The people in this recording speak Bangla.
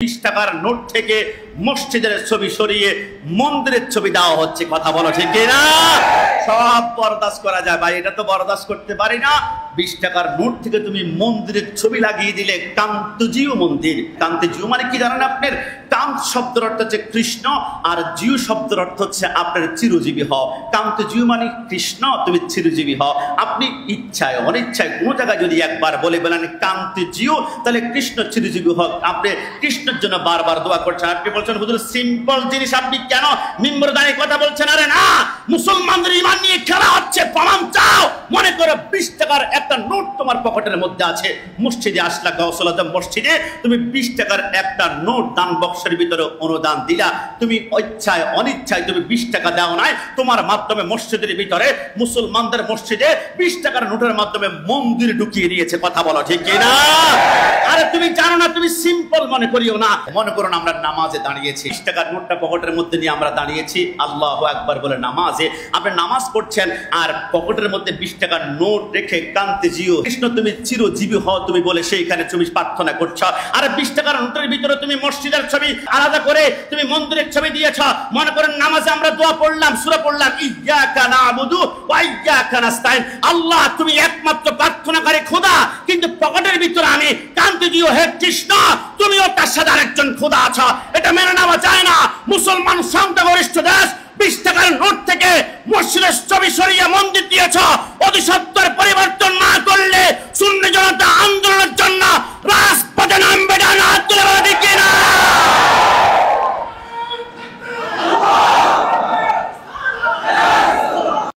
20 টাকার নোট থেকে মসজিদের ছবি সরিয়ে মন্দিরের ছবি দেওয়া হচ্ছে। কথা বলো ঠিক না? সব বরদাস্ত করা যায় ভাই, এটা তো বরদাস্ত করতে পারি না। 20 টাকার নোট থেকে তুমি মন্দিরের ছবি লাগিয়ে দিলে। কান্তজিউ মন্দির, কান্তজিউ মানে কি জানেন আপনার? কান্ত শব্দের অর্থ হচ্ছে কৃষ্ণ, আর জিউ শব্দের অর্থ হচ্ছে আপনার চিরজীবী হও। কান্তজিউ মানে কৃষ্ণ, তুমি চিরজীবী হও। আপনি ইচ্ছায় অনিচ্ছায় কোনো জায়গায় যদি একবার বলে বলেন কান্তজিউ, তাহলে কৃষ্ণ চিরজীবী হোক। আপনি কৃষ্ণের জন্য বারবার দোয়া করছেন। আপনি বলছেন হুজুর সিম্পল জিনিস আপনি কেন মিম্বরে দাঁড়িয়ে কথা বলছেন? আরে না, মুসলমানদের ঈমান নিয়ে খেলা হচ্ছে, প্রমাণ চাও। মনে করো 20 টাকার একটা নোট তোমার পকেটের মধ্যে আছে, মসজিদে আসলা, গাউসুল আজম মসজিদে, তুমি 20 টাকার একটা নোট দান বক্সের ভিতরে অনুদান দিলা। তুমি ইচ্ছায় অনিচ্ছায় তুমি 20 টাকা দাও নাই, তোমার মাধ্যমে মসজিদের ভিতরে মুসলমানদের মসজিদে 20 টাকার নোটের মাধ্যমে মন্দির ঢুকিয়ে দিয়েছে। কথা বলো ঠিক কিনা? আরে তুমি জানো না, তুমি সিম্পল মনে করিও না। মনে করুন আমরা নামাজে দাঁড়িয়েছি, 20 টাকার নোটটা পকেটের মধ্যে নিয়ে আমরা দাঁড়িয়েছি, আল্লাহু আকবার বলে নামাজে আপনি নামাজ পড়ছেন, আর পকেটের মধ্যে 20 টাকার নোট রেখে কান্তে জিও কৃষ্ণ তুমি চিরজীবী হও তুমি বলে সেইখানে তুমি প্রার্থনা করছো। আর 20 টাকার নোটের ভিতরে তুমি মসজিদের ছবি আলাদা করে তুমি মন্দিরের ছবি দিয়েছ। মনে করেন নামাজে আমরা দোয়া পড়লাম, সূরা পড়লাম, ইয়্যাকা না'বুদু ওয়া ইয়্যাকা নাস্তাইন, আল্লাহ তুমি একমাত্র প্রার্থনাকারী